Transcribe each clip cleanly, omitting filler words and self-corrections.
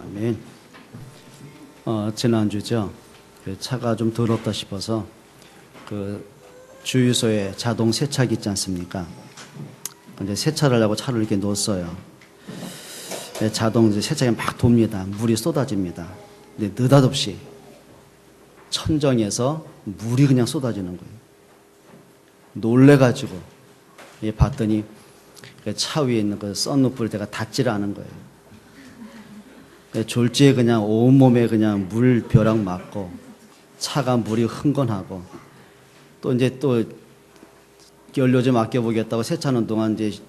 아멘. 지난주죠. 그 차가 좀 더럽다 싶어서 그 주유소에 자동 세차기 있지 않습니까? 이제 세차를 하려고 차를 이렇게 놓았어요. 자동 세차기가 막 돕니다. 물이 쏟아집니다. 근데 느닷없이 천정에서 물이 그냥 쏟아지는 거예요. 놀래가지고 봤더니 차 위에 있는 그 썬루프를 제가 닫지를 않은 거예요. 졸지에 그냥 온몸에 그냥 물 벼락 맞고 차가 물이 흥건하고 또 이제 또 연료 좀 아껴보겠다고 세차하는 동안 이제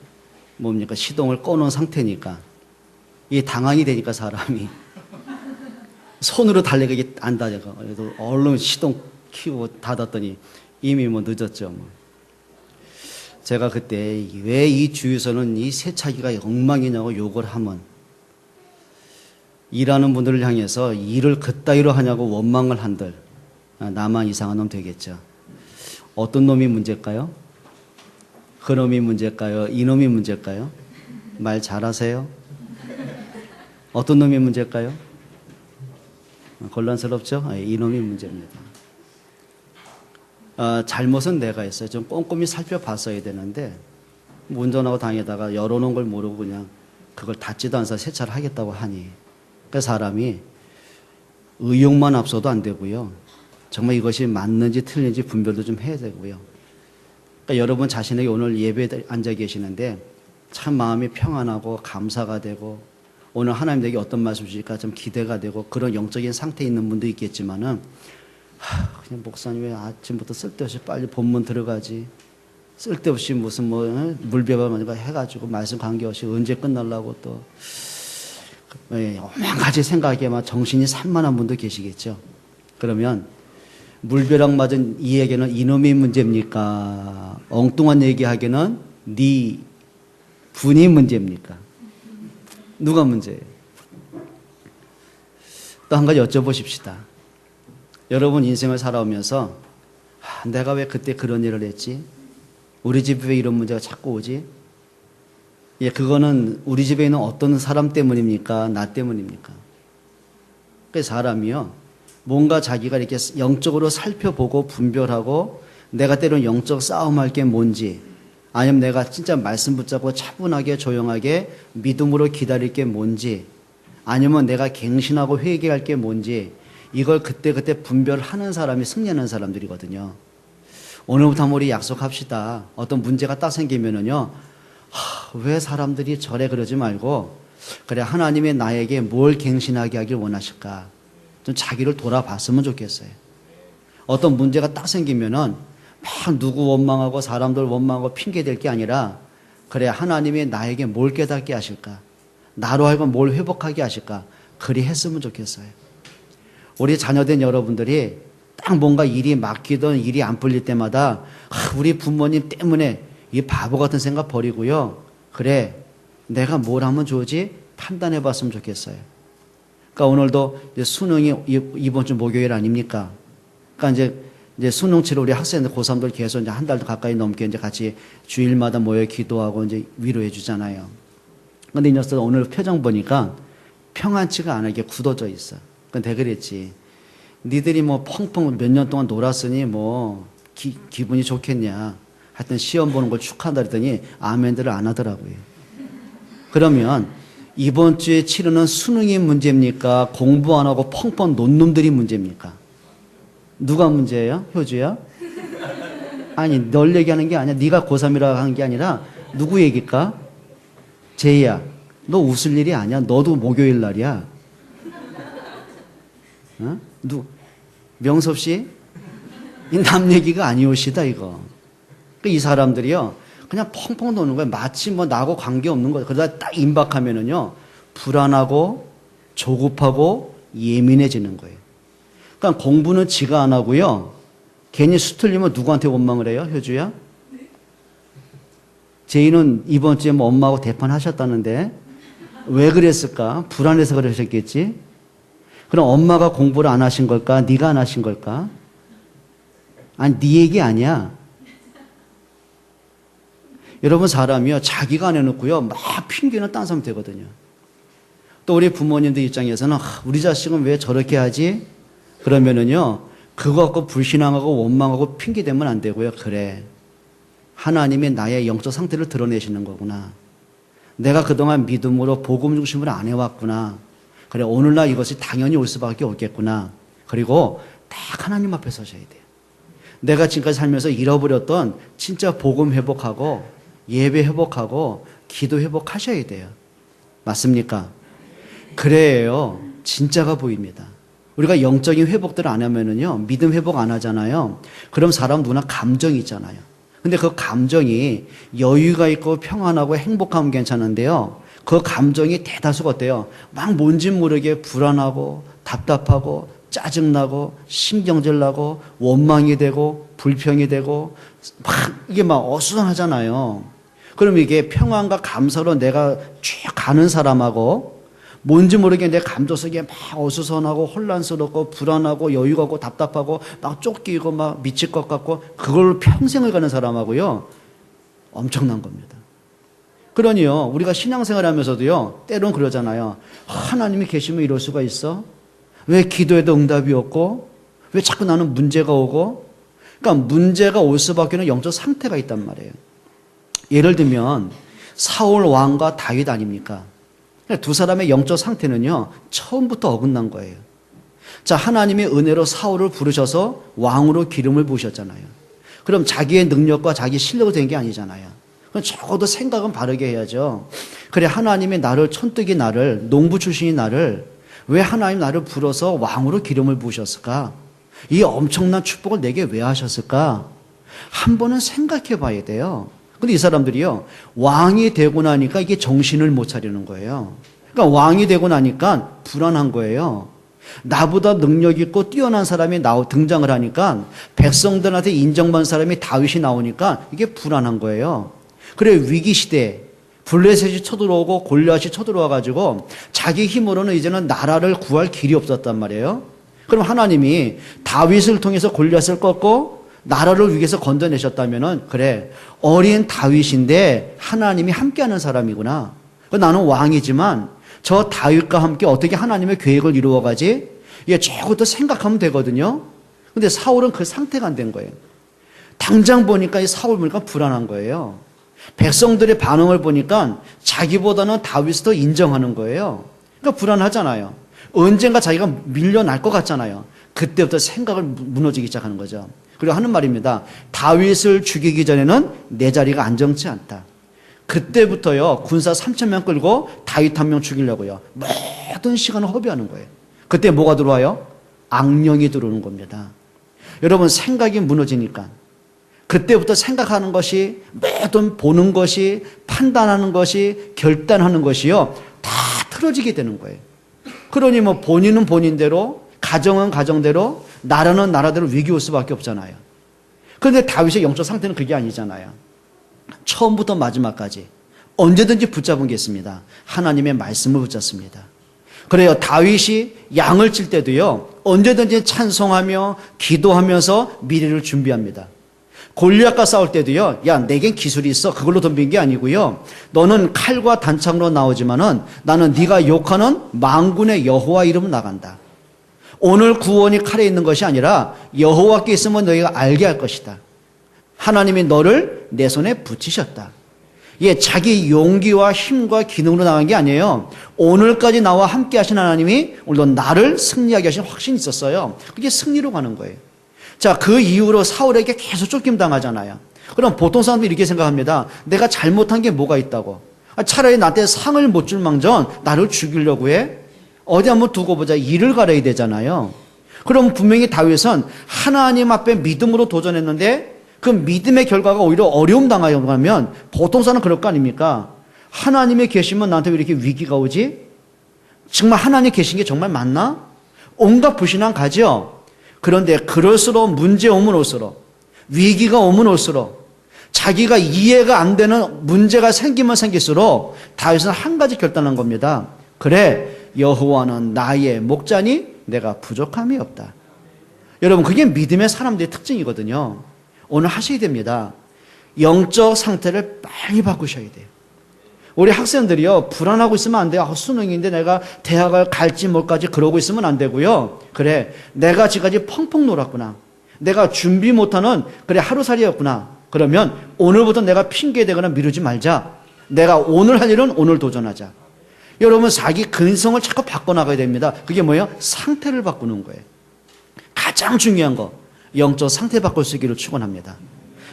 뭡니까 시동을 꺼놓은 상태니까 이게 당황이 되니까 사람이 손으로 달래가 이게 안 닫아가. 그래도 얼른 시동 켜고 닫았더니 이미 뭐 늦었죠. 뭐. 제가 그때 왜 이 주유소는 이 세차기가 엉망이냐고 욕을 하면 일하는 분들을 향해서 일을 그따위로 하냐고 원망을 한들 나만 이상한 놈 되겠죠. 어떤 놈이 문제일까요? 그놈이 문제일까요? 이놈이 문제일까요? 말 잘하세요? 어떤 놈이 문제일까요? 곤란스럽죠? 이놈이 문제입니다. 잘못은 내가 했어요. 좀 꼼꼼히 살펴봤어야 되는데 운전하고 다니다가 열어놓은 걸 모르고 그냥 그걸 닫지도 않아서 세차를 하겠다고 하니 그 사람이 의욕만 앞서도 안 되고요. 정말 이것이 맞는지 틀린지 분별도 좀 해야 되고요. 그러니까 여러분 자신에게 오늘 예배에 앉아 계시는데 참 마음이 평안하고 감사가 되고 오늘 하나님 내게 어떤 말씀 주실까 좀 기대가 되고 그런 영적인 상태에 있는 분도 있겠지만은 그냥 목사님 왜 아침부터 쓸데없이 빨리 본문 들어가지 쓸데없이 무슨 물벼발 해가지고 말씀 관계없이 언제 끝날라고 또 오만 가지 생각에만 정신이 산만한 분도 계시겠죠. 그러면 물벼락 맞은 이에게는 이놈이 문제입니까? 엉뚱한 얘기하기는 네 분이 문제입니까? 누가 문제예요? 또 한 가지 여쭤보십시다. 여러분 인생을 살아오면서 내가 왜 그때 그런 일을 했지? 우리 집에 왜 이런 문제가 자꾸 오지? 그거는 우리 집에 있는 어떤 사람 때문입니까? 나 때문입니까? 그 사람이요. 뭔가 자기가 이렇게 영적으로 살펴보고 분별하고 내가 때로는 영적 싸움할 게 뭔지 아니면 내가 진짜 말씀 붙잡고 차분하게 조용하게 믿음으로 기다릴 게 뭔지 아니면 내가 갱신하고 회개할 게 뭔지 이걸 그때그때 분별하는 사람이 승리하는 사람들이거든요. 오늘부터 한번 우리 약속합시다. 어떤 문제가 딱 생기면은요. 왜 사람들이 저래 그러지 말고 그래 하나님의 나에게 뭘 갱신하게 하길 원하실까? 좀 자기를 돌아봤으면 좋겠어요. 어떤 문제가 딱 생기면은 막 누구 원망하고 사람들 원망하고 핑계댈 게 아니라 그래 하나님이 나에게 뭘 깨닫게 하실까? 나로 하여금 뭘 회복하게 하실까? 그리 했으면 좋겠어요. 우리 자녀된 여러분들이 딱 뭔가 일이 막히던 일이 안 풀릴 때마다 우리 부모님 때문에 이 바보 같은 생각 버리고요. 그래 내가 뭘 하면 좋지? 판단해 봤으면 좋겠어요. 그러니까 오늘도 이제 수능이 이번 주 목요일 아닙니까? 그러니까 이제 수능 치러 우리 학생들 고3들 계속 이제 한 달도 가까이 넘게 이제 같이 주일마다 모여 기도하고 이제 위로해 주잖아요. 근데 이 녀석 오늘 표정 보니까 평안치가 않아. 이게 굳어져 있어. 근데 그랬지. 니들이 뭐 펑펑 몇 년 동안 놀았으니 뭐 기분이 좋겠냐. 하여튼 시험 보는 걸 축하한다 그랬더니 아멘들을 안 하더라고요. 그러면 이번 주에 치르는 수능이 문제입니까? 공부 안 하고 펑펑 논 놈들이 문제입니까? 누가 문제예요? 효주야? 아니 널 얘기하는 게 아니야. 네가 고3이라고 한 게 아니라 누구 얘기일까? 제이야 너 웃을 일이 아니야. 너도 목요일 날이야. 어? 명섭 씨? 이 남 얘기가 아니오시다 이거. 이 사람들이요 그냥 펑펑 노는 거예요. 마치 뭐 나하고 관계없는 거예요. 그러다 딱 임박하면은요 불안하고 조급하고 예민해지는 거예요. 그러니까 공부는 지가 안 하고요 괜히 수틀리면 누구한테 원망을 해요? 효주야? 제이는 이번 주에 뭐 엄마하고 대판하셨다는데 왜 그랬을까? 불안해서 그러셨겠지? 그럼 엄마가 공부를 안 하신 걸까? 네가 안 하신 걸까? 아니 네 얘기 아니야. 여러분 사람이요 자기가 안 해놓고요 막 핑계는 딴 사람 되거든요. 또 우리 부모님들 입장에서는 우리 자식은 왜 저렇게 하지? 그러면은요, 그거 갖고 불신앙하고 원망하고 핑계대면 안 되고요. 그래, 하나님이 나의 영적 상태를 드러내시는 거구나. 내가 그동안 믿음으로 복음 중심으로 안 해왔구나. 그래, 오늘날 이것이 당연히 올 수밖에 없겠구나. 그리고 딱 하나님 앞에 서셔야 돼요. 내가 지금까지 살면서 잃어버렸던 진짜 복음 회복하고 예배 회복하고 기도 회복하셔야 돼요. 맞습니까? 그래요, 진짜가 보입니다. 우리가 영적인 회복들을 안 하면은요, 믿음 회복 안 하잖아요. 그럼 사람 누구나 감정이 있잖아요. 근데 그 감정이 여유가 있고 평안하고 행복하면 괜찮은데요, 그 감정이 대다수가 어때요? 막 뭔지 모르게 불안하고 답답하고 짜증나고 신경질 나고 원망이 되고 불평이 되고 막 이게 막 어수선하잖아요. 그럼 이게 평안과 감사로 내가 쭉 가는 사람하고 뭔지 모르게 내 감정 속에 막 어수선하고 혼란스럽고 불안하고 여유가 없고 답답하고 막 쫓기고 막 미칠 것 같고 그걸로 평생을 가는 사람하고요, 엄청난 겁니다. 그러니요, 우리가 신앙생활 하면서도요, 때론 그러잖아요. 하나님이 계시면 이럴 수가 있어? 왜 기도해도 응답이 없고? 왜 자꾸 나는 문제가 오고? 그러니까 문제가 올 수밖에 없는 영적 상태가 있단 말이에요. 예를 들면 사울 왕과 다윗 아닙니까? 두 사람의 영적 상태는요, 처음부터 어긋난 거예요. 자, 하나님의 은혜로 사울을 부르셔서 왕으로 기름을 부으셨잖아요. 그럼 자기의 능력과 자기 실력으로 된 게 아니잖아요. 그럼 적어도 생각은 바르게 해야죠. 그래, 하나님이 나를, 촌뜨기 나를, 농부 출신인 나를 왜 하나님 나를 불어서 왕으로 기름을 부으셨을까? 이 엄청난 축복을 내게 왜 하셨을까? 한 번은 생각해 봐야 돼요. 근데 이 사람들이요, 왕이 되고 나니까 이게 정신을 못 차리는 거예요. 그러니까 왕이 되고 나니까 불안한 거예요. 나보다 능력 있고 뛰어난 사람이 등장을 하니까 백성들한테 인정받는 사람이 다윗이 나오니까 이게 불안한 거예요. 그래, 위기 시대 블레셋이 쳐들어오고 골리앗이 쳐들어와가지고 자기 힘으로는 이제는 나라를 구할 길이 없었단 말이에요. 그럼 하나님이 다윗을 통해서 골리앗을 꺾고 나라를 위기에서 건져내셨다면은, 그래, 어린 다윗인데 하나님이 함께하는 사람이구나. 나는 왕이지만 저 다윗과 함께 어떻게 하나님의 계획을 이루어가지? 예, 저것도 생각하면 되거든요. 근데 사울은 그 상태가 안 된 거예요. 당장 보니까 이 사울 보니까 불안한 거예요. 백성들의 반응을 보니까 자기보다는 다윗을 더 인정하는 거예요. 그러니까 불안하잖아요. 언젠가 자기가 밀려날 것 같잖아요. 그때부터 생각을 무너지기 시작하는 거죠. 그리고 하는 말입니다. 다윗을 죽이기 전에는 내 자리가 안정치 않다. 그때부터요, 군사 3,000명 끌고 다윗 1명 죽이려고요, 모든 시간을 허비하는 거예요. 그때 뭐가 들어와요? 악령이 들어오는 겁니다. 여러분, 생각이 무너지니까 그때부터 생각하는 것이, 모든 보는 것이, 판단하는 것이, 결단하는 것이요, 다 틀어지게 되는 거예요. 그러니 뭐 본인은 본인대로, 가정은 가정대로, 나라는 나라대로 위기 올 수밖에 없잖아요. 그런데 다윗의 영적 상태는 그게 아니잖아요. 처음부터 마지막까지 언제든지 붙잡은 게 있습니다. 하나님의 말씀을 붙잡습니다. 그래요, 다윗이 양을 칠 때도요, 언제든지 찬송하며 기도하면서 미래를 준비합니다. 골리앗과 싸울 때도요, 야, 내겐 기술이 있어, 그걸로 덤빈 게 아니고요, 너는 칼과 단창으로 나오지만은 나는 네가 욕하는 만군의 여호와 이름으로 나간다. 오늘 구원이 칼에 있는 것이 아니라 여호와께 있으면 너희가 알게 할 것이다. 하나님이 너를 내 손에 붙이셨다. 예, 자기 용기와 힘과 기능으로 나간 게 아니에요. 오늘까지 나와 함께 하신 하나님이 오늘도 나를 승리하게 하신 확신이 있었어요. 그게 승리로 가는 거예요. 자, 그 이후로 사울에게 계속 쫓김 당하잖아요. 그럼 보통 사람들이 이렇게 생각합니다. 내가 잘못한 게 뭐가 있다고? 차라리 나한테 상을 못 줄 망정 나를 죽이려고 해? 어디 한번 두고 보자. 이를 갈아야 되잖아요. 그럼 분명히 다윗은 하나님 앞에 믿음으로 도전했는데 그 믿음의 결과가 오히려 어려움 당하면 보통 사람은 그럴 거 아닙니까? 하나님이 계시면 나한테 왜 이렇게 위기가 오지? 정말 하나님 계신 게 정말 맞나? 온갖 불신앙 가죠. 그런데 그럴수록 문제 오면 올수록, 위기가 오면 올수록, 자기가 이해가 안 되는 문제가 생기면 생길수록 다윗은 한 가지 결단한 겁니다. 그래, 여호와는 나의 목자니 내가 부족함이 없다. 여러분, 그게 믿음의 사람들의 특징이거든요. 오늘 하셔야 됩니다. 영적 상태를 빨리 바꾸셔야 돼요. 우리 학생들이요, 불안하고 있으면 안 돼요. 수능인데 내가 대학을 갈지 뭘까지 그러고 있으면 안 되고요. 그래, 내가 지금까지 펑펑 놀았구나. 내가 준비 못하는 그래 하루살이였구나. 그러면 오늘부터 내가 핑계대거나 미루지 말자. 내가 오늘 할 일은 오늘 도전하자. 여러분, 자기 근성을 자꾸 바꿔나가야 됩니다. 그게 뭐예요? 상태를 바꾸는 거예요. 가장 중요한 거, 영적 상태 바꿀 수 있기를 축원합니다.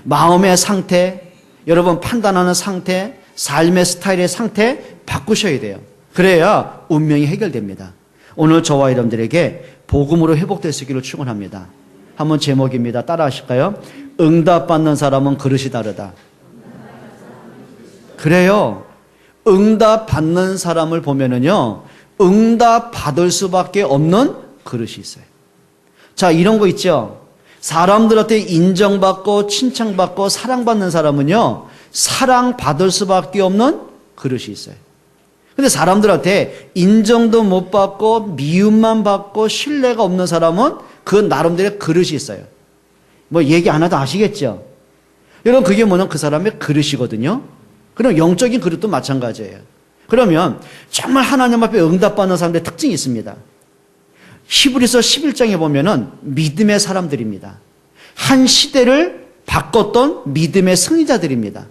마음의 상태, 여러분 판단하는 상태, 삶의 스타일의 상태 바꾸셔야 돼요. 그래야 운명이 해결됩니다. 오늘 저와 여러분들에게 복음으로 회복될 수 있기를 축원합니다. 한번 제목입니다. 따라 하실까요? 응답받는 사람은 그릇이 다르다. 그래요. 응답받는 사람을 보면은요, 응답받을 수밖에 없는 그릇이 있어요. 자, 이런 거 있죠. 사람들한테 인정받고 칭찬받고 사랑받는 사람은요, 사랑받을 수밖에 없는 그릇이 있어요. 근데 사람들한테 인정도 못 받고 미움만 받고 신뢰가 없는 사람은 그 나름대로의 그릇이 있어요. 뭐 얘기 안 하도 아시겠죠? 여러분, 그게 뭐냐면 그 사람의 그릇이거든요. 그럼 영적인 그릇도 마찬가지예요. 그러면 정말 하나님 앞에 응답받는 사람들의 특징이 있습니다. 히브리서 11장에 보면은 믿음의 사람들입니다. 한 시대를 바꿨던 믿음의 승리자들입니다.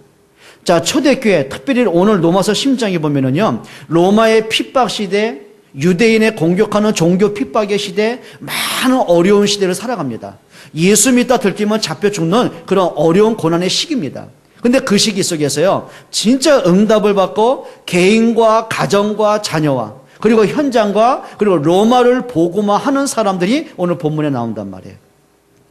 자, 초대교회, 특별히 오늘 로마서 10장에 보면은요, 로마의 핍박 시대, 유대인의 공격하는 종교 핍박의 시대, 많은 어려운 시대를 살아갑니다. 예수 믿다 들키면 잡혀 죽는 그런 어려운 고난의 시기입니다. 근데 그 시기 속에서요, 진짜 응답을 받고 개인과 가정과 자녀와 그리고 현장과 그리고 로마를 복음화하는 사람들이 오늘 본문에 나온단 말이에요.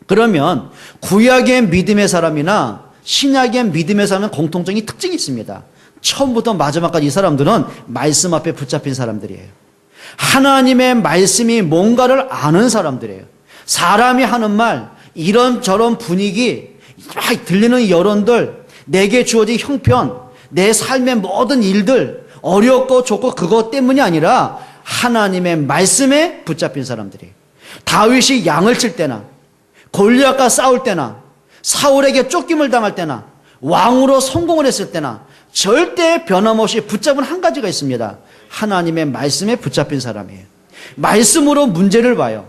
그러면 구약의 믿음의 사람이나 신약의 믿음의 사람은 공통적인 특징이 있습니다. 처음부터 마지막까지 이 사람들은 말씀 앞에 붙잡힌 사람들이에요. 하나님의 말씀이 뭔가를 아는 사람들이에요. 사람이 하는 말, 이런저런 분위기, 막 들리는 여론들, 내게 주어진 형편, 내 삶의 모든 일들, 어렵고 좋고 그것 때문이 아니라 하나님의 말씀에 붙잡힌 사람들이에요. 다윗이 양을 칠 때나 골리앗과 싸울 때나 사울에게 쫓김을 당할 때나 왕으로 성공을 했을 때나 절대 변함없이 붙잡은 한 가지가 있습니다. 하나님의 말씀에 붙잡힌 사람이에요. 말씀으로 문제를 봐요.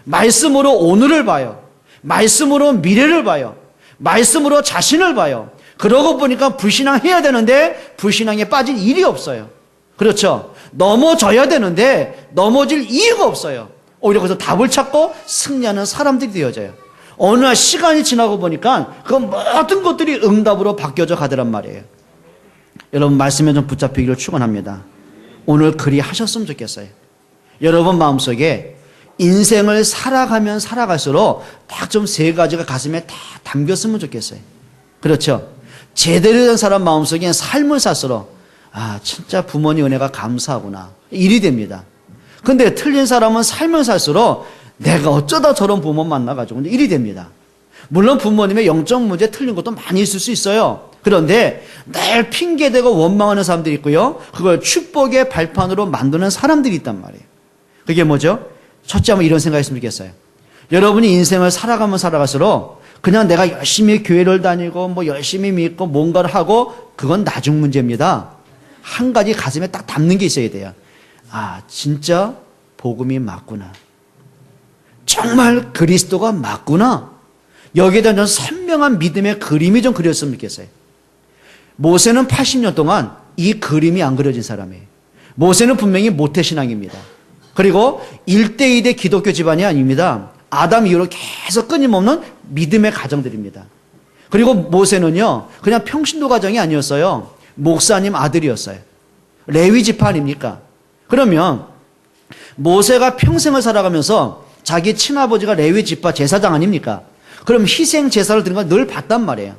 말씀으로 오늘을 봐요. 말씀으로 미래를 봐요. 말씀으로 자신을 봐요. 그러고 보니까 불신앙해야 되는데 불신앙에 빠질 일이 없어요. 그렇죠? 넘어져야 되는데 넘어질 이유가 없어요. 오히려 거기서 답을 찾고 승리하는 사람들이 되어져요. 어느 날 시간이 지나고 보니까 그 모든 것들이 응답으로 바뀌어져 가더란 말이에요. 여러분, 말씀에 좀 붙잡히기를 축원합니다. 오늘 그리 하셨으면 좋겠어요. 여러분 마음속에 인생을 살아가면 살아갈수록 딱 좀 세 가지가 가슴에 다 담겼으면 좋겠어요. 그렇죠? 제대로 된 사람 마음속에 삶을 살수록 아, 진짜 부모님 은혜가 감사하구나, 일이 됩니다. 근데 틀린 사람은 삶을 살수록 내가 어쩌다 저런 부모 만나가지고 일이 됩니다. 물론 부모님의 영적 문제 틀린 것도 많이 있을 수 있어요. 그런데 늘 핑계대고 원망하는 사람들이 있고요, 그걸 축복의 발판으로 만드는 사람들이 있단 말이에요. 그게 뭐죠? 첫째, 한번 이런 생각했으면 좋겠어요. 여러분이 인생을 살아가면 살아갈수록 그냥 내가 열심히 교회를 다니고 뭐 열심히 믿고 뭔가를 하고 그건 나중 문제입니다. 한 가지 가슴에 딱 담는 게 있어야 돼요. 아, 진짜 복음이 맞구나. 정말 그리스도가 맞구나. 여기에 대한 선명한 믿음의 그림이 좀 그렸으면 좋겠어요. 모세는 80년 동안 이 그림이 안 그려진 사람이에요. 모세는 분명히 모태신앙입니다. 그리고 1대2대 기독교 집안이 아닙니다. 아담 이후로 계속 끊임없는 믿음의 가정들입니다. 그리고 모세는요, 그냥 평신도 가정이 아니었어요. 목사님 아들이었어요. 레위 지파 아닙니까? 그러면 모세가 평생을 살아가면서 자기 친아버지가 레위 지파 제사장 아닙니까? 그럼 희생 제사를 드린 걸 늘 봤단 말이에요.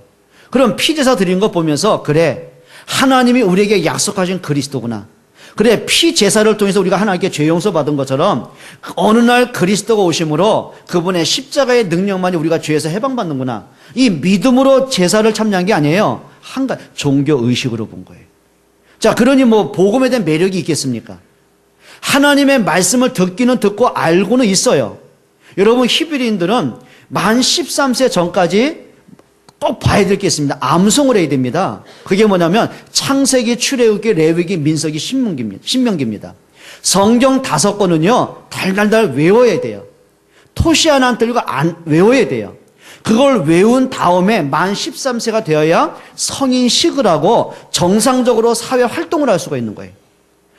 그럼 피제사 드린 거 보면서 그래, 하나님이 우리에게 약속하신 그리스도구나. 그래, 피제사를 통해서 우리가 하나님께 죄 용서 받은 것처럼 어느 날 그리스도가 오심으로 그분의 십자가의 능력만이 우리가 죄에서 해방받는구나. 이 믿음으로 제사를 참여한 게 아니에요. 한 가지 종교 의식으로 본 거예요. 자, 그러니 뭐 복음에 대한 매력이 있겠습니까? 하나님의 말씀을 듣기는 듣고 알고는 있어요. 여러분, 히브리인들은 만 13세 전까지 꼭 봐야 될 게 있습니다. 암송을 해야 됩니다. 그게 뭐냐면 창세기, 출애굽기, 레위기, 민수기, 신명기입니다. 성경 5권은요 달달달 외워야 돼요. 토시 하나 안 들고 외워야 돼요. 그걸 외운 다음에 만 13세가 되어야 성인식을 하고 정상적으로 사회 활동을 할 수가 있는 거예요.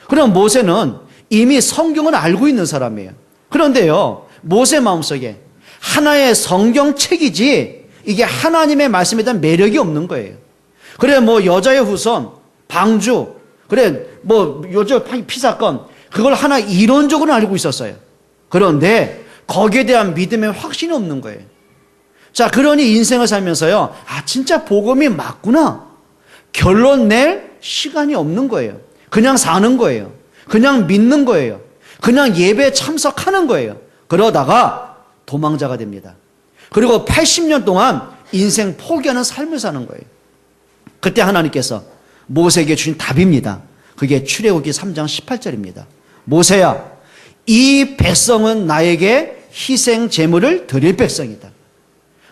그럼 모세는 이미 성경을 알고 있는 사람이에요. 그런데요, 모세 마음속에 하나의 성경책이지 이게 하나님의 말씀에 대한 매력이 없는 거예요. 그래, 뭐 여자의 후손, 방주, 그래, 뭐 요즘 피사건, 그걸 하나 이론적으로 알고 있었어요. 그런데 거기에 대한 믿음의 확신이 없는 거예요. 자, 그러니 인생을 살면서요, 아, 진짜 복음이 맞구나. 결론 낼 시간이 없는 거예요. 그냥 사는 거예요. 그냥 믿는 거예요. 그냥 예배에 참석하는 거예요. 그러다가 도망자가 됩니다. 그리고 80년 동안 인생 포기하는 삶을 사는 거예요. 그때 하나님께서 모세에게 주신 답입니다. 그게 출애굽기 3장 18절입니다. 모세야, 이 백성은 나에게 희생 제물을 드릴 백성이다.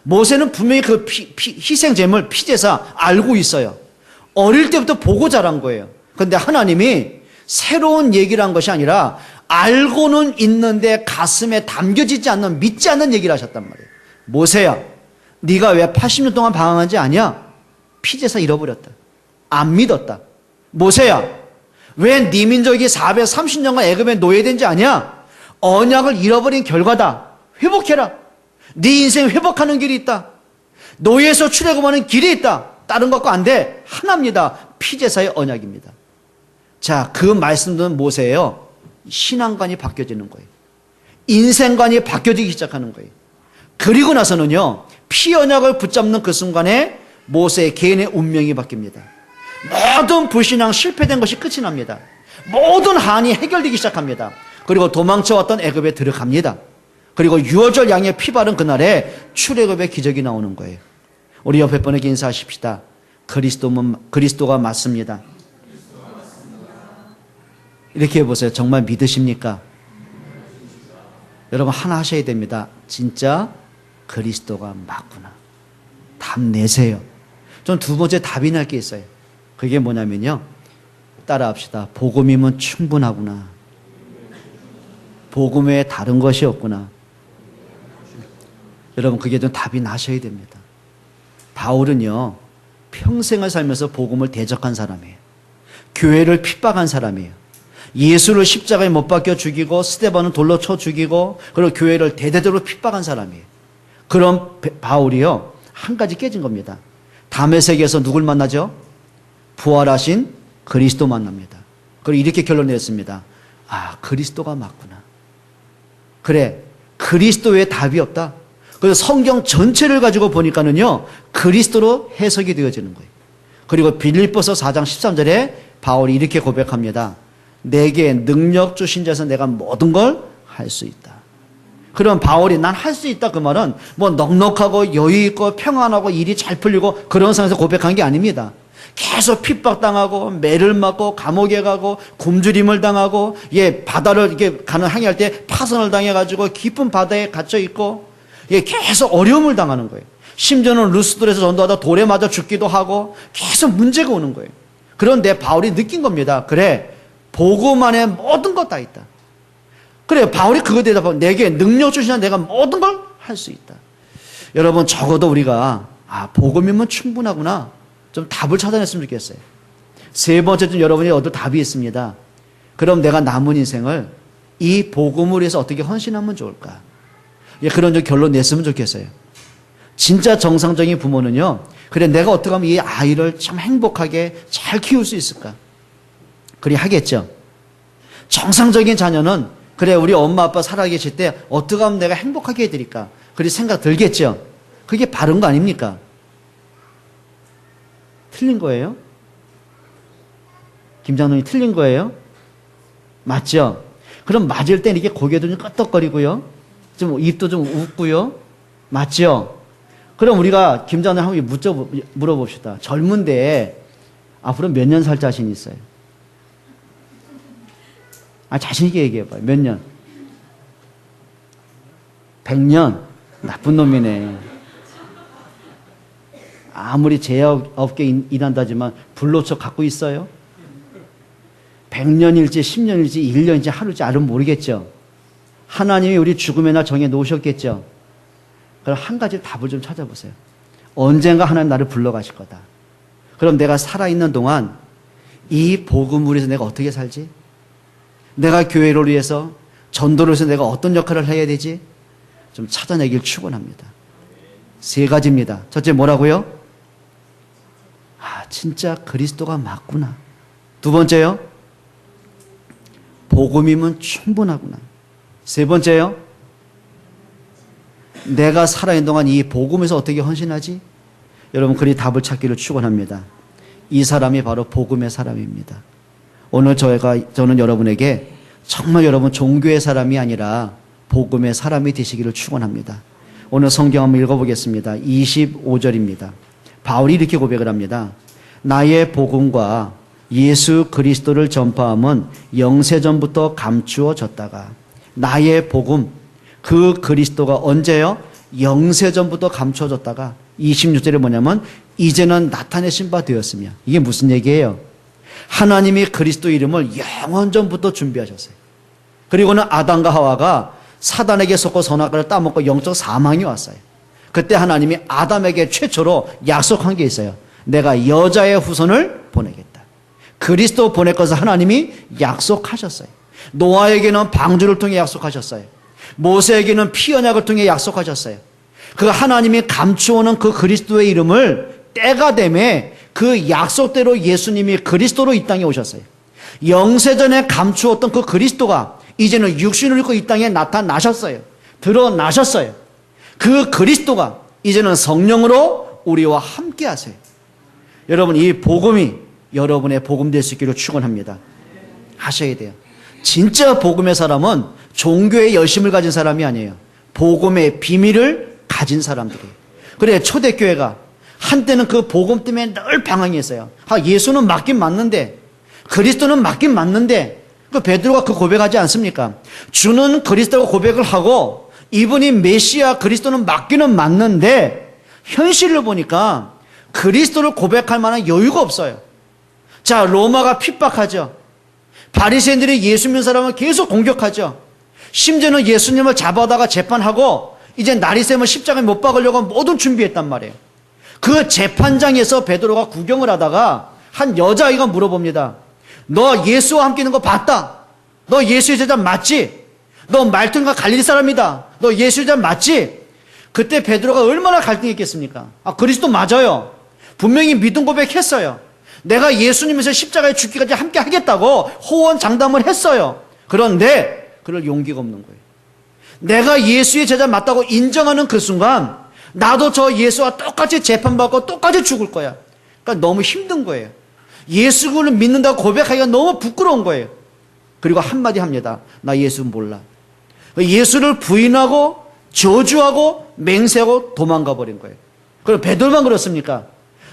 모세는 분명히 그 희생 제물, 피제사 알고 있어요. 어릴 때부터 보고 자란 거예요. 그런데 하나님이 새로운 얘기를 한 것이 아니라 알고는 있는데 가슴에 담겨지지 않는, 믿지 않는 얘기를 하셨단 말이에요. 모세야, 네가 왜 80년 동안 방황한지 아냐? 피제사 잃어버렸다. 안 믿었다. 모세야, 왜 네 민족이 430년간 애굽에 노예된지 아냐? 언약을 잃어버린 결과다. 회복해라. 네 인생 회복하는 길이 있다. 노예에서 출애굽하는 길이 있다. 다른 것과 안 돼. 하나입니다. 피제사의 언약입니다. 자, 그 말씀 듣는 모세예요. 신앙관이 바뀌어지는 거예요. 인생관이 바뀌어지기 시작하는 거예요. 그리고 나서는요, 피 언약을 붙잡는 그 순간에 모세의 개인의 운명이 바뀝니다. 모든 불신앙 실패된 것이 끝이 납니다. 모든 한이 해결되기 시작합니다. 그리고 도망쳐왔던 애굽에 들어갑니다. 그리고 유월절 양의 피 바른 그날에 출애굽의 기적이 나오는 거예요. 우리 옆에 분에게 인사하십시다. 그리스도가 맞습니다. 이렇게 해보세요. 정말 믿으십니까? 여러분 하나 하셔야 됩니다. 진짜 그리스도가 맞구나. 답 내세요. 전 두 번째 답이 날 게 있어요. 그게 뭐냐면요, 따라합시다. 복음이면 충분하구나. 복음 외에 다른 것이 없구나. 여러분 그게 좀 답이 나셔야 됩니다. 바울은요, 평생을 살면서 복음을 대적한 사람이에요. 교회를 핍박한 사람이에요. 예수를 십자가에 못 박혀 죽이고 스데반은 돌로 쳐 죽이고, 그리고 교회를 대대적으로 핍박한 사람이에요. 그런 바울이요, 한 가지 깨진 겁니다. 다메섹에서 누굴 만나죠? 부활하신 그리스도 만납니다. 그리고 이렇게 결론 내렸습니다. 아, 그리스도가 맞구나. 그래, 그리스도의 답이 없다. 그래서 성경 전체를 가지고 보니까는요, 그리스도로 해석이 되어지는 거예요. 그리고 빌립보서 4장 13절에 바울이 이렇게 고백합니다. 내게 능력 주신 자에서 내가 모든 걸 할 수 있다. 그럼 바울이 난 할 수 있다 그 말은 뭐 넉넉하고 여유 있고 평안하고 일이 잘 풀리고 그런 상황에서 고백한 게 아닙니다. 계속 핍박당하고 매를 맞고 감옥에 가고 굶주림을 당하고, 바다를 이렇게 가는 항해할 때 파선을 당해가지고 깊은 바다에 갇혀 있고, 계속 어려움을 당하는 거예요. 심지어는 루스드에서 전도하다 돌에 맞아 죽기도 하고 계속 문제가 오는 거예요. 그런데 바울이 느낀 겁니다. 그래, 복음 안에 모든 것 다 있다. 그래, 바울이 그거 대답하고 내게 능력 주시나 내가 모든 걸 할 수 있다. 여러분 적어도 우리가 복음이면 충분하구나, 좀 답을 찾아냈으면 좋겠어요. 세 번째, 좀 여러분이 얻을 답이 있습니다. 그럼 내가 남은 인생을 이 복음을 위해서 어떻게 헌신하면 좋을까? 그런 좀 결론 냈으면 좋겠어요. 진짜 정상적인 부모는요, 그래 내가 어떻게 하면 이 아이를 참 행복하게 잘 키울 수 있을까? 그리 하겠죠. 정상적인 자녀는 그래 우리 엄마 아빠 살아계실 때 어떻게 하면 내가 행복하게 해드릴까? 그리 생각 들겠죠. 그게 바른 거 아닙니까? 틀린 거예요? 김장로님 틀린 거예요? 맞죠? 그럼 맞을 땐 이렇게 고개도 좀 끄덕거리고요, 좀 입도 좀 웃고요, 맞죠? 그럼 우리가 김장로님 한번 물어봅시다. 젊은데 앞으로 몇 년 살 자신 있어요? 자신있게 얘기해봐요. 몇 년? 100년? 나쁜 놈이네. 아무리 제약업계 일한다지만 불로초 갖고 있어요? 100년일지 10년일지 1년일지 하루일지 알은 모르겠죠. 하나님이 우리 죽음의 날 정해 놓으셨겠죠. 그럼 한 가지 답을 좀 찾아보세요. 언젠가 하나님 나를 불러가실 거다. 그럼 내가 살아있는 동안 이 복음을 위해서 내가 어떻게 살지? 내가 교회를 위해서, 전도를 위해서 내가 어떤 역할을 해야 되지? 좀 찾아내길 축원합니다. 3가지입니다. 첫째 뭐라고요? 아, 진짜 그리스도가 맞구나. 2번째요? 복음이면 충분하구나. 3번째요? 내가 살아있는 동안 이 복음에서 어떻게 헌신하지? 여러분, 그리 답을 찾기를 축원합니다. 이 사람이 바로 복음의 사람입니다. 오늘 저는 여러분에게 정말 여러분 종교의 사람이 아니라 복음의 사람이 되시기를 축원합니다. 오늘 성경 한번 읽어보겠습니다. 25절입니다. 바울이 이렇게 고백을 합니다. 나의 복음과 예수 그리스도를 전파함은 영세전부터 감추어졌다가, 나의 복음, 그 그리스도가 언제요? 영세전부터 감추어졌다가 26절에 뭐냐면 이제는 나타내신 바 되었으며. 이게 무슨 얘기예요? 하나님이 그리스도 이름을 영원전부터 준비하셨어요. 그리고는 아담과 하와가 사단에게 속고 선악과를 따먹고 영적 사망이 왔어요. 그때 하나님이 아담에게 최초로 약속한 게 있어요. 내가 여자의 후손을 보내겠다. 그리스도 보낼 것을 하나님이 약속하셨어요. 노아에게는 방주를 통해 약속하셨어요. 모세에게는 피 언약을 통해 약속하셨어요. 그 하나님이 감추어놓은 그 그리스도의 이름을 때가 되매 그 약속대로 예수님이 그리스도로 이 땅에 오셨어요. 영세전에 감추었던 그 그리스도가 이제는 육신을 입고 이 땅에 나타나셨어요. 드러나셨어요. 그 그리스도가 이제는 성령으로 우리와 함께 하세요. 여러분, 이 복음이 여러분의 복음 될 수 있기를 축원합니다. 하셔야 돼요. 진짜 복음의 사람은 종교의 열심을 가진 사람이 아니에요. 복음의 비밀을 가진 사람들이에요. 그래, 초대교회가 한때는 그 복음 때문에 늘 방황했어요. 아, 예수는 맞긴 맞는데, 그리스도는 맞긴 맞는데, 그 베드로가 그 고백하지 않습니까? 주는 그리스도가 고백을 하고 이분이 메시아 그리스도는 맞기는 맞는데, 현실을 보니까 그리스도를 고백할 만한 여유가 없어요. 자, 로마가 핍박하죠. 바리새인들이 예수 믿는 사람을 계속 공격하죠. 심지어는 예수님을 잡아다가 재판하고 이제 날이 새면 십자가에 못 박으려고 모든 준비했단 말이에요. 그 재판장에서 베드로가 구경을 하다가 한 여자아이가 물어봅니다. 너 예수와 함께 있는 거 봤다. 너 예수의 제자 맞지? 너 말투가 갈릴리 사람이다. 너 예수의 제자 맞지? 그때 베드로가 얼마나 갈등했겠습니까? 아, 그리스도 맞아요. 분명히 믿음 고백했어요. 내가 예수님에서 십자가에 죽기까지 함께 하겠다고 호언장담을 했어요. 그런데 그럴 용기가 없는 거예요. 내가 예수의 제자 맞다고 인정하는 그 순간 나도 저 예수와 똑같이 재판받고 똑같이 죽을 거야. 그러니까 너무 힘든 거예요. 예수를 믿는다고 고백하기가 너무 부끄러운 거예요. 그리고 한마디 합니다. 나 예수 몰라. 예수를 부인하고 저주하고 맹세하고 도망가 버린 거예요. 그리고 베드로만 그렇습니까?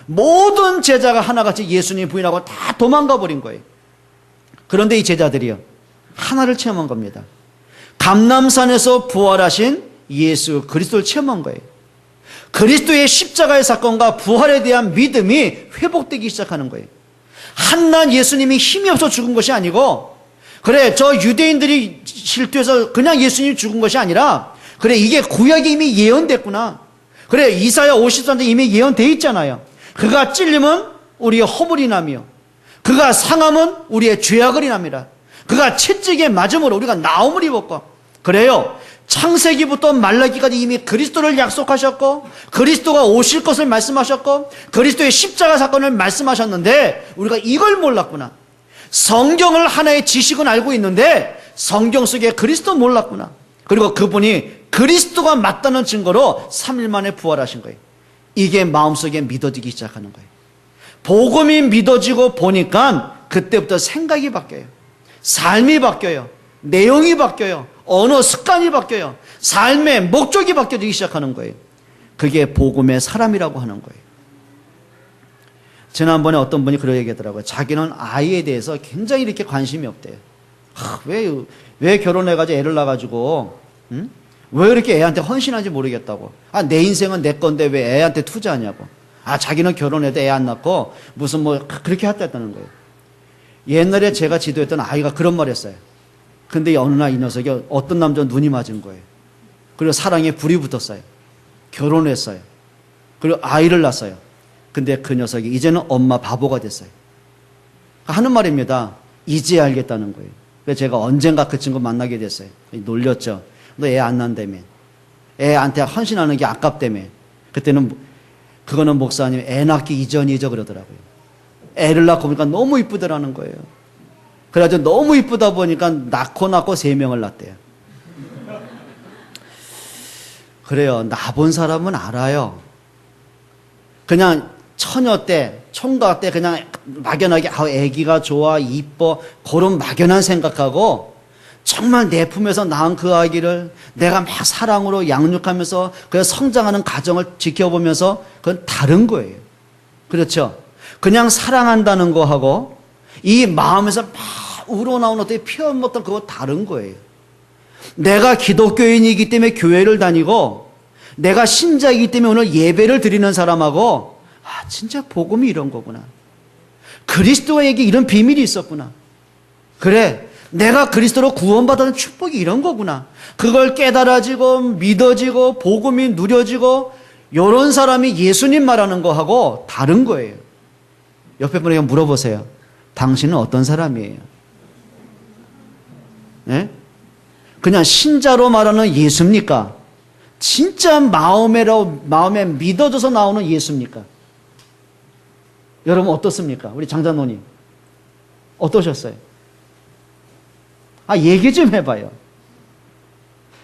모든 제자가 하나같이 예수님 부인하고 다 도망가 버린 거예요. 그런데 이 제자들이요, 하나를 체험한 겁니다. 감람산에서 부활하신 예수 그리스도를 체험한 거예요. 그리스도의 십자가의 사건과 부활에 대한 믿음이 회복되기 시작하는 거예요. 한낱 예수님이 힘이 없어 죽은 것이 아니고, 그래, 저 유대인들이 실투해서 그냥 예수님이 죽은 것이 아니라, 그래, 이게 구약에 이미 예언됐구나. 그래, 이사야 53장 이미 예언돼 있잖아요. 그가 찔림은 우리의 허물이 나며 그가 상함은 우리의 죄악을 인합니다. 그가 채찍에 맞음으로 우리가 나음을 입었고. 그래요, 창세기부터 말라기까지 이미 그리스도를 약속하셨고 그리스도가 오실 것을 말씀하셨고 그리스도의 십자가 사건을 말씀하셨는데 우리가 이걸 몰랐구나. 성경을 하나의 지식은 알고 있는데 성경 속에 그리스도 몰랐구나. 그리고 그분이 그리스도가 맞다는 증거로 3일 만에 부활하신 거예요. 이게 마음속에 믿어지기 시작하는 거예요. 복음이 믿어지고 보니까 그때부터 생각이 바뀌어요. 삶이 바뀌어요. 내용이 바뀌어요. 언어 습관이 바뀌어요. 삶의 목적이 바뀌어지기 시작하는 거예요. 그게 복음의 사람이라고 하는 거예요. 지난번에 어떤 분이 그런 얘기하더라고요. 자기는 아이에 대해서 굉장히 이렇게 관심이 없대요. 왜 결혼해가지고 애를 낳아가지고 왜 이렇게 애한테 헌신하는지 모르겠다고. 아, 내 인생은 내 건데 왜 애한테 투자하냐고. 자기는 결혼해도 애 안 낳고 무슨 뭐 그렇게 했다는 거예요. 옛날에 제가 지도했던 아이가 그런 말 했어요. 근데 어느 날 이 녀석이 어떤 남자 눈이 맞은 거예요. 그리고 사랑에 불이 붙었어요. 결혼했어요. 그리고 아이를 낳았어요. 근데 그 녀석이 이제는 엄마 바보가 됐어요. 하는 말입니다. 이제 알겠다는 거예요. 그래서 제가 언젠가 그 친구 만나게 됐어요. 놀렸죠. 너 애 안 낳는다며. 애한테 헌신하는 게 아깝다며. 그때는 그거는 목사님 애 낳기 이전이죠 그러더라고요. 애를 낳고 보니까 너무 이쁘더라는 거예요. 그래가지고 너무 이쁘다 보니까 낳고 3명을 낳대요. 그래요. 나본 사람은 알아요. 그냥 처녀 때, 총각 때 그냥 막연하게 애기가 좋아, 이뻐 그런 막연한 생각하고 정말 내 품에서 낳은 그 아기를 내가 막 사랑으로 양육하면서 그 성장하는 과정을 지켜보면서 그건 다른 거예요. 그렇죠? 그냥 사랑한다는 거하고 이 마음에서 막 우러나오는 어떤 표현 못한 그거 다른 거예요. 내가 기독교인이기 때문에 교회를 다니고 내가 신자이기 때문에 오늘 예배를 드리는 사람하고 진짜 복음이 이런 거구나. 그리스도에게 이런 비밀이 있었구나. 그래, 내가 그리스도로 구원받은 축복이 이런 거구나. 그걸 깨달아지고 믿어지고 복음이 누려지고 이런 사람이 예수님 말하는 거하고 다른 거예요. 옆에 분에게 물어보세요. 당신은 어떤 사람이에요? 네? 그냥 신자로 말하는 예수입니까? 진짜 마음에 믿어져서 나오는 예수입니까? 여러분 어떻습니까? 우리 장자노님 어떠셨어요? 얘기 좀 해봐요.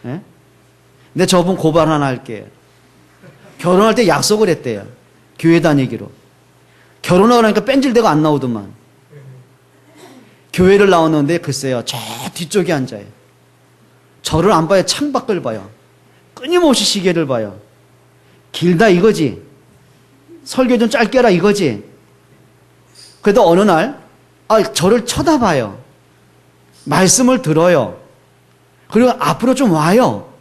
네? 근데 저분 고발 하나 할게요. 결혼할 때 약속을 했대요. 교회 다니기로. 결혼하고 나니까 뺀질대고 안 나오더만. 교회를 나오는데 글쎄요, 저 뒤쪽에 앉아요. 저를 안 봐요. 창밖을 봐요. 끊임없이 시계를 봐요. 길다 이거지. 설교 좀 짧게 하라 이거지. 그래도 어느 날 저를 쳐다봐요. 말씀을 들어요. 그리고 앞으로 좀 와요.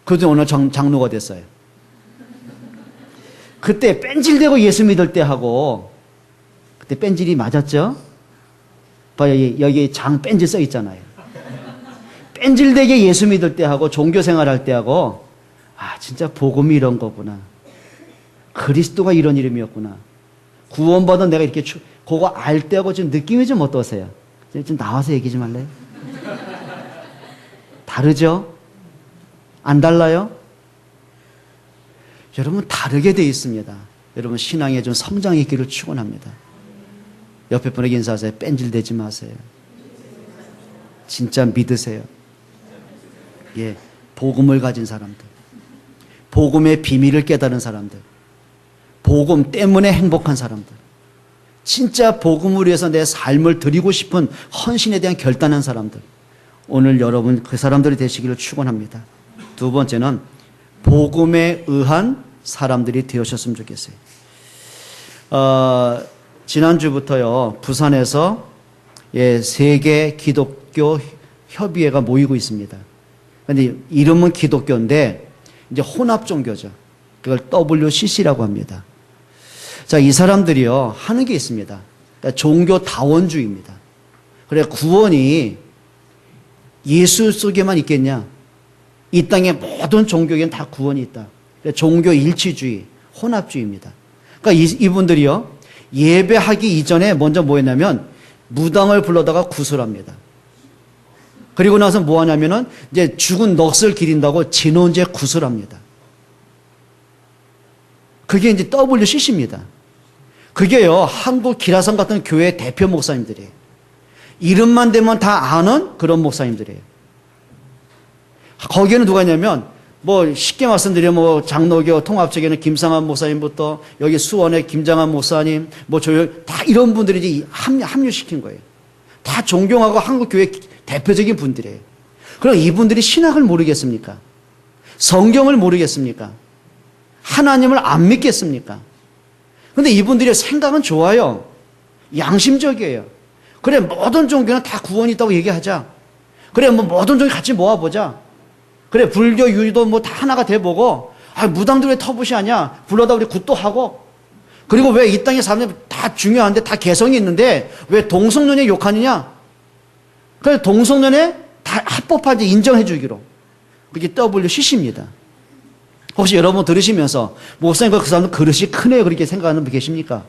그래도 오늘 장로가 됐어요. 그때 뺀질대고 예수 믿을 때 하고, 그때 뺀질이 맞았죠? 봐요, 여기 장 뺀질 써 있잖아요. 뺀질되게 예수 믿을 때 하고 종교 생활할 때 하고 진짜 복음이 이런 거구나. 그리스도가 이런 이름이었구나. 구원받은 내가 이렇게 그거 알 때하고 지금 느낌이 좀 어떠세요? 좀 나와서 얘기 좀 할래요? 다르죠? 안 달라요? 여러분 다르게 되어 있습니다. 여러분 신앙에 좀 성장이 있기를 축원합니다. 옆에 분에게 인사하세요. 뺀질대지 마세요. 진짜 믿으세요. 예, 복음을 가진 사람들, 복음의 비밀을 깨달은 사람들, 복음 때문에 행복한 사람들, 진짜 복음을 위해서 내 삶을 드리고 싶은 헌신에 대한 결단한 사람들, 오늘 여러분 그 사람들이 되시기를 축원합니다. 두 번째는 복음에 의한 사람들이 되셨으면 좋겠어요. 지난주부터요 부산에서 세계 기독교 협의회가 모이고 있습니다. 근데 이름은 기독교인데 이제 혼합 종교죠. 그걸 WCC라고 합니다. 자, 이 사람들이요 하는 게 있습니다. 그러니까 종교 다원주의입니다. 그래 구원이 예수 속에만 있겠냐? 이 땅의 모든 종교에는 다 구원이 있다. 종교 일치주의, 혼합주의입니다. 그러니까 이분들이요 예배하기 이전에 먼저 뭐 했냐면 무당을 불러다가 구슬합니다. 그리고 나서 뭐 하냐면은 이제 죽은 넋을 기린다고 진혼제 구슬합니다. 그게 이제 WCC입니다. 그게요 한국 기라성 같은 교회 대표 목사님들이에요. 이름만 대면 다 아는 그런 목사님들이에요. 거기에는 누가 있냐면 뭐 쉽게 말씀드리면 뭐 장로교 통합 쪽에는 김상환 목사님부터 여기 수원의 김장한 목사님 뭐 다 이런 분들이 이제 합류시킨 거예요. 다 존경하고 한국 교회 대표적인 분들이에요. 그럼 이분들이 신학을 모르겠습니까? 성경을 모르겠습니까? 하나님을 안 믿겠습니까? 근데 이분들의 생각은 좋아요. 양심적이에요. 그래 모든 종교는 다 구원이 있다고 얘기하자. 그래 뭐 모든 종교 같이 모아보자. 그래 불교 유리도 뭐 다 하나가 돼보고 무당들 왜 터부시하냐 불러다 우리 굿도 하고 그리고 왜 이 땅의 사람들이 다 중요한데 다 개성이 있는데 왜 동성연애 욕하느냐? 그래서 동성연애 다 합법화지 인정해 주기로. 그게 WCC입니다. 혹시 여러분 들으시면서 목사님 그 사람들 그릇이 크네요 그렇게 생각하는 분 계십니까?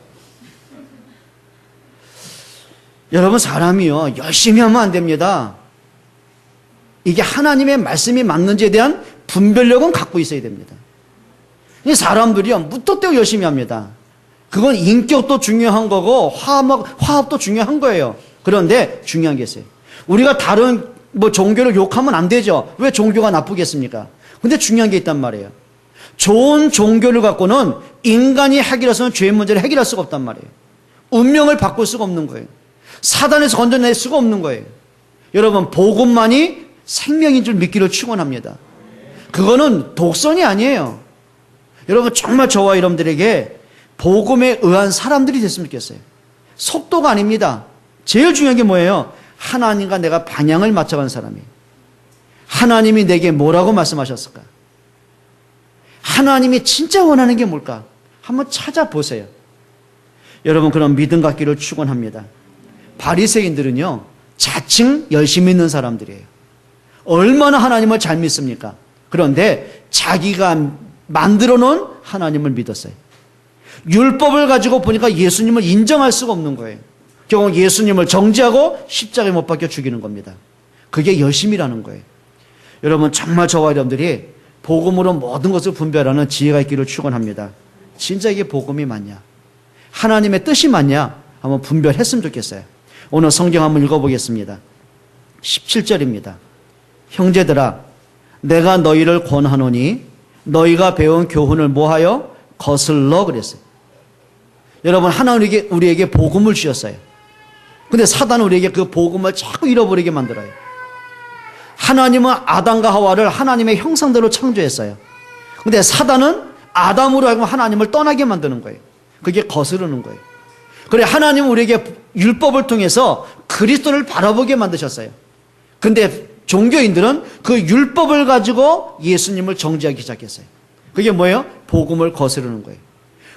여러분 사람이요 열심히 하면 안 됩니다. 이게 하나님의 말씀이 맞는지에 대한 분별력은 갖고 있어야 됩니다. 이 사람들이요 무턱대고 열심히 합니다. 그건 인격도 중요한 거고 화합도 중요한 거예요. 그런데 중요한 게 있어요. 우리가 다른 종교를 욕하면 안 되죠. 왜 종교가 나쁘겠습니까? 근데 중요한 게 있단 말이에요. 좋은 종교를 갖고는 인간이 해결해서는 죄의 문제를 해결할 수가 없단 말이에요. 운명을 바꿀 수가 없는 거예요. 사단에서 건져낼 수가 없는 거예요. 여러분 복음만이 생명인 줄 믿기를 축원합니다. 그거는 독선이 아니에요. 여러분 정말 저와 여러분들에게 복음에 의한 사람들이 됐으면 좋겠어요. 속도가 아닙니다. 제일 중요한 게 뭐예요? 하나님과 내가 방향을 맞춰가는 사람이에요. 하나님이 내게 뭐라고 말씀하셨을까? 하나님이 진짜 원하는 게 뭘까? 한번 찾아보세요. 여러분 그런 믿음 갖기를 축원합니다. 바리새인들은요 자칭 열심히 있는 사람들이에요. 얼마나 하나님을 잘 믿습니까? 그런데 자기가 만들어 놓은 하나님을 믿었어요. 율법을 가지고 보니까 예수님을 인정할 수가 없는 거예요. 결국 예수님을 정죄하고 십자가에 못 박혀 죽이는 겁니다. 그게 열심이라는 거예요. 여러분 정말 저와 여러분들이 복음으로 모든 것을 분별하는 지혜가 있기를 축원합니다. 진짜 이게 복음이 맞냐? 하나님의 뜻이 맞냐? 한번 분별했으면 좋겠어요. 오늘 성경 한번 읽어보겠습니다. 17절입니다. 형제들아 내가 너희를 권하노니 너희가 배운 교훈을 뭐하여 거슬러 그랬어요. 여러분 하나님이 우리에게 복음을 주셨어요. 근데 사단은 우리에게 그 복음을 자꾸 잃어버리게 만들어요. 하나님은 아담과 하와를 하나님의 형상대로 창조했어요. 근데 사단은 아담으로 하여금 하나님을 떠나게 만드는 거예요. 그게 거스르는 거예요. 그래 하나님은 우리에게 율법을 통해서 그리스도를 바라보게 만드셨어요. 근데 종교인들은 그 율법을 가지고 예수님을 정죄하기 시작했어요. 그게 뭐예요? 복음을 거스르는 거예요.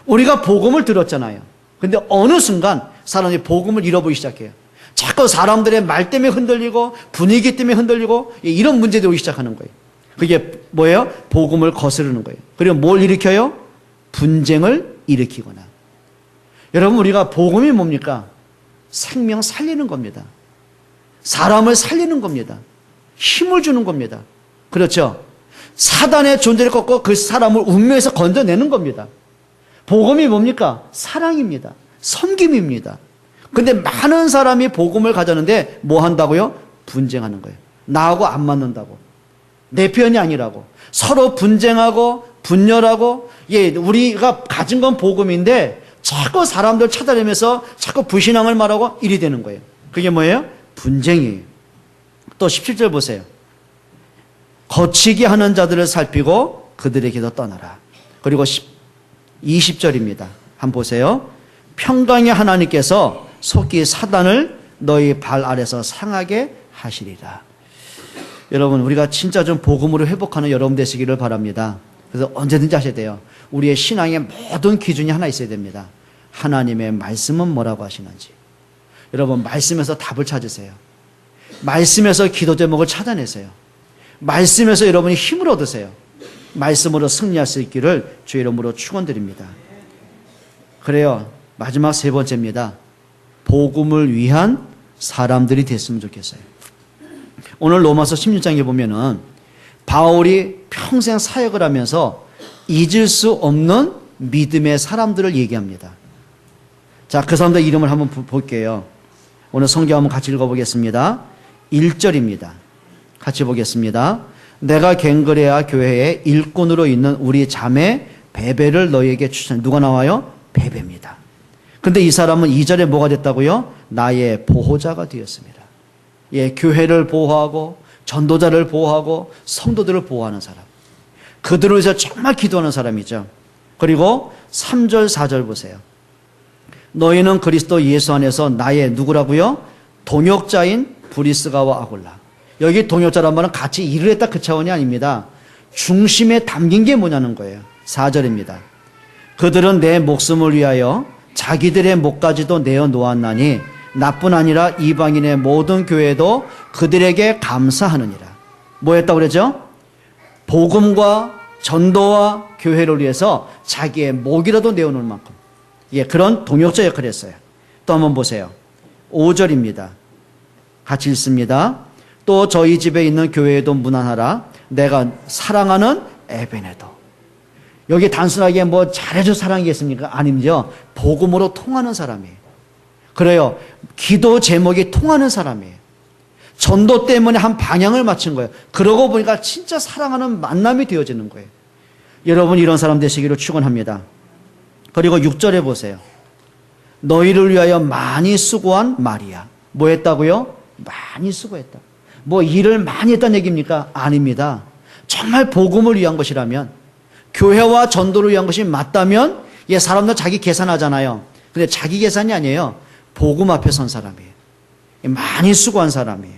우리가 복음을 들었잖아요. 근데 어느 순간 사람이 복음을 잃어보기 시작해요. 자꾸 사람들의 말 때문에 흔들리고 분위기 때문에 흔들리고 이런 문제들이 오기 시작하는 거예요. 그게 뭐예요? 복음을 거스르는 거예요. 그리고 뭘 일으켜요? 분쟁을 일으키거나. 여러분 우리가 복음이 뭡니까? 생명 살리는 겁니다. 사람을 살리는 겁니다. 힘을 주는 겁니다. 그렇죠? 사단의 존재를 꺾고 그 사람을 운명에서 건져내는 겁니다. 복음이 뭡니까? 사랑입니다. 섬김입니다. 근데 많은 사람이 복음을 가졌는데 뭐 한다고요? 분쟁하는 거예요. 나하고 안 맞는다고. 내 편이 아니라고. 서로 분쟁하고 분열하고 우리가 가진 건 복음인데 자꾸 사람들 찾아내면서 자꾸 불신앙을 말하고 일이 되는 거예요. 그게 뭐예요? 분쟁이에요. 또 17절 보세요. 거치게 하는 자들을 살피고 그들에게도 떠나라. 그리고 20절입니다. 한번 보세요. 평강의 하나님께서 속히 사단을 너희 발 아래서 상하게 하시리라. 여러분 우리가 진짜 좀 복음으로 회복하는 여러분 되시기를 바랍니다. 그래서 언제든지 하셔야 돼요. 우리의 신앙의 모든 기준이 하나 있어야 됩니다. 하나님의 말씀은 뭐라고 하시는지. 여러분 말씀에서 답을 찾으세요. 말씀에서 기도 제목을 찾아내세요. 말씀에서 여러분이 힘을 얻으세요. 말씀으로 승리할 수 있기를 주의 이름으로 축원드립니다. 그래요. 마지막 세 번째입니다. 복음을 위한 사람들이 됐으면 좋겠어요. 오늘 로마서 16장에 보면은 바울이 평생 사역을 하면서 잊을 수 없는 믿음의 사람들을 얘기합니다. 자, 그 사람들 이름을 한번 볼게요. 오늘 성경 한번 같이 읽어보겠습니다. 1절입니다. 같이 보겠습니다. 내가 갱그레아 교회의 일꾼으로 있는 우리 자매 베베를 너희에게 추천해. 누가 나와요? 베베입니다. 근데 이 사람은 2절에 뭐가 됐다고요? 나의 보호자가 되었습니다. 예, 교회를 보호하고 전도자를 보호하고 성도들을 보호하는 사람. 그들을 위해서 정말 기도하는 사람이죠. 그리고 3절 4절 보세요. 너희는 그리스도 예수 안에서 나의 누구라고요? 동역자인 브리스가와 아굴라. 여기 동역자란 말은 같이 일을 했다 그 차원이 아닙니다. 중심에 담긴 게 뭐냐는 거예요. 4절입니다. 그들은 내 목숨을 위하여 자기들의 목까지도 내어 놓았나니 나뿐 아니라 이방인의 모든 교회도 그들에게 감사하느니라. 뭐 했다고 그러죠? 복음과 전도와 교회를 위해서 자기의 목이라도 내어놓을 만큼, 예, 그런 동역자 역할을 했어요. 또 한번 보세요. 5절입니다. 같이 읽습니다. 또 저희 집에 있는 교회에도 문안하라. 내가 사랑하는 에베네도. 여기 단순하게 뭐 잘해줘 사랑이겠습니까? 아니죠. 복음으로 통하는 사람이에요. 그래요. 기도 제목이 통하는 사람이에요. 전도 때문에 한 방향을 맞춘 거예요. 그러고 보니까 진짜 사랑하는 만남이 되어지는 거예요. 여러분 이런 사람 되시기를 축원합니다. 그리고 6절에 보세요. 너희를 위하여 많이 수고한 마리아. 뭐 했다고요? 많이 수고했다. 뭐 일을 많이 했다는 얘기입니까? 아닙니다. 정말 복음을 위한 것이라면, 교회와 전도를 위한 것이 맞다면, 예, 사람들 자기 계산하잖아요. 근데 자기 계산이 아니에요. 복음 앞에 선 사람이에요. 많이 수고한 사람이에요.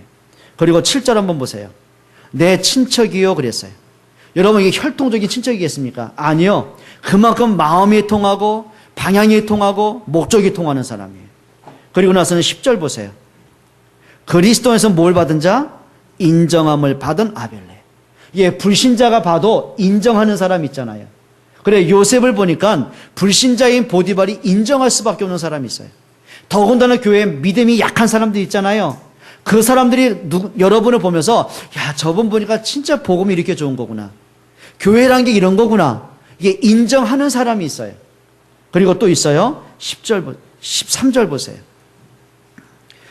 그리고 7절 한번 보세요. 내 친척이요 그랬어요. 여러분 이게 혈통적인 친척이겠습니까? 아니요. 그만큼 마음이 통하고 방향이 통하고 목적이 통하는 사람이에요. 그리고 나서는 10절 보세요. 그리스도에서 뭘 받은 자? 인정함을 받은 아벨레. 예, 불신자가 봐도 인정하는 사람 있잖아요. 그래, 요셉을 보니까 불신자인 보디발이 인정할 수밖에 없는 사람이 있어요. 더군다나 교회에 믿음이 약한 사람들 있잖아요. 그 사람들이 여러분을 보면서, 야, 저분 보니까 진짜 복음이 이렇게 좋은 거구나. 교회란 게 이런 거구나. 이게 인정하는 사람이 있어요. 그리고 또 있어요. 13절 보세요.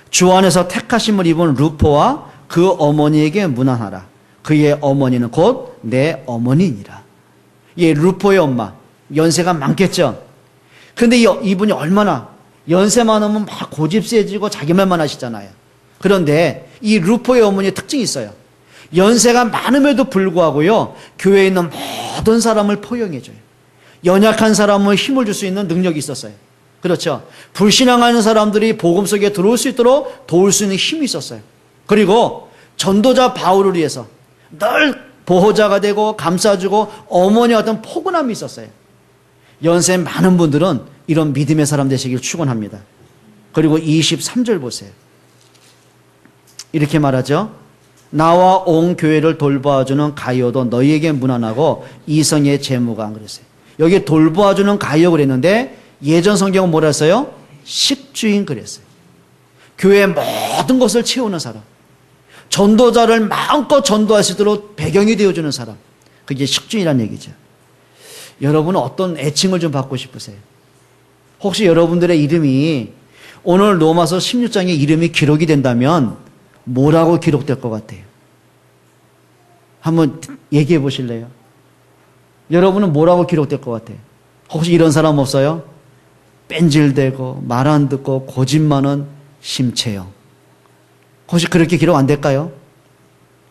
주 안에서 택하심을 입은 루포와 그 어머니에게 문안하라. 그의 어머니는 곧 내 어머니니라. 예, 루포의 엄마. 연세가 많겠죠. 근데 이분이 얼마나 연세 많으면 막 고집세지고 자기 말만 하시잖아요. 그런데 이 루포의 어머니의 특징이 있어요. 연세가 많음에도 불구하고요, 교회에 있는 모든 사람을 포용해줘요. 연약한 사람을 힘을 줄 수 있는 능력이 있었어요. 그렇죠. 불신앙하는 사람들이 복음 속에 들어올 수 있도록 도울 수 있는 힘이 있었어요. 그리고 전도자 바울을 위해서 늘 보호자가 되고 감싸주고 어머니와 어떤 포근함이 있었어요. 연세 많은 분들은 이런 믿음의 사람 되시길 축원합니다. 그리고 23절 보세요. 이렇게 말하죠. 나와 온 교회를 돌보아주는 가이오도 너희에게 문안하고 이성의 재무가 그랬어요. 여기 돌보아주는 가이오 그랬는데 예전 성경은 뭐라 했어요? 식주인 그랬어요. 교회의 모든 것을 채우는 사람. 전도자를 마음껏 전도할 수 있도록 배경이 되어주는 사람. 그게 식주인이라는 얘기죠. 여러분은 어떤 애칭을 좀 받고 싶으세요? 혹시 여러분들의 이름이 오늘 로마서 16장에 이름이 기록이 된다면 뭐라고 기록될 것 같아요? 한번 얘기해 보실래요? 여러분은 뭐라고 기록될 것 같아요? 혹시 이런 사람 없어요? 뺀질대고 말 안 듣고 고집 많은 심채영. 혹시 그렇게 기록 안 될까요?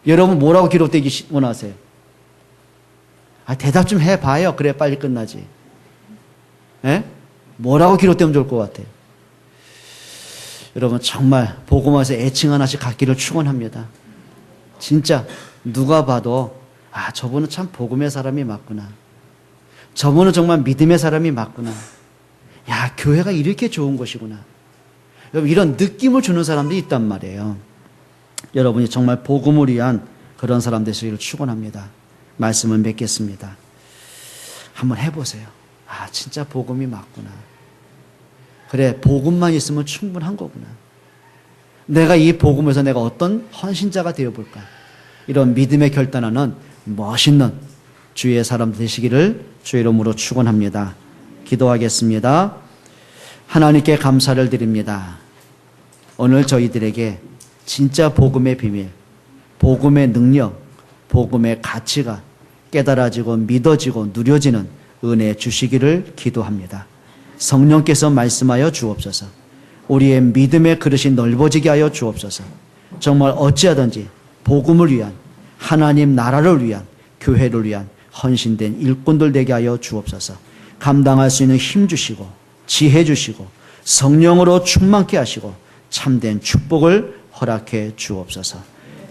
여러분 뭐라고 기록되기 원하세요? 대답 좀 해봐요. 그래 빨리 끝나지. 예? 뭐라고 기록되면 좋을 것 같아요? 여러분 정말 복음화에서 애칭 하나씩 갖기를 축원합니다. 진짜 누가 봐도 저분은 참 복음의 사람이 맞구나. 저분은 정말 믿음의 사람이 맞구나. 야, 교회가 이렇게 좋은 것이구나. 여러분 이런 느낌을 주는 사람들이 있단 말이에요. 여러분이 정말 복음을 위한 그런 사람 되시기를 축원합니다. 말씀을 맺겠습니다. 한번 해보세요. 진짜 복음이 맞구나. 그래, 복음만 있으면 충분한 거구나. 내가 이 복음에서 내가 어떤 헌신자가 되어볼까. 이런 믿음의 결단하는 멋있는 주의 사람 되시기를 주의 이름으로 축원합니다. 기도하겠습니다. 하나님께 감사를 드립니다. 오늘 저희들에게 진짜 복음의 비밀, 복음의 능력, 복음의 가치가 깨달아지고 믿어지고 누려지는 은혜 주시기를 기도합니다. 성령께서 말씀하여 주옵소서. 우리의 믿음의 그릇이 넓어지게 하여 주옵소서. 정말 어찌하든지 복음을 위한, 하나님 나라를 위한, 교회를 위한 헌신된 일꾼들 되게 하여 주옵소서. 감당할 수 있는 힘 주시고 지혜 주시고 성령으로 충만케 하시고 참된 축복을 허락해 주옵소서.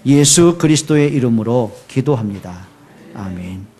예수 그리스도의 이름으로 기도합니다. 아멘.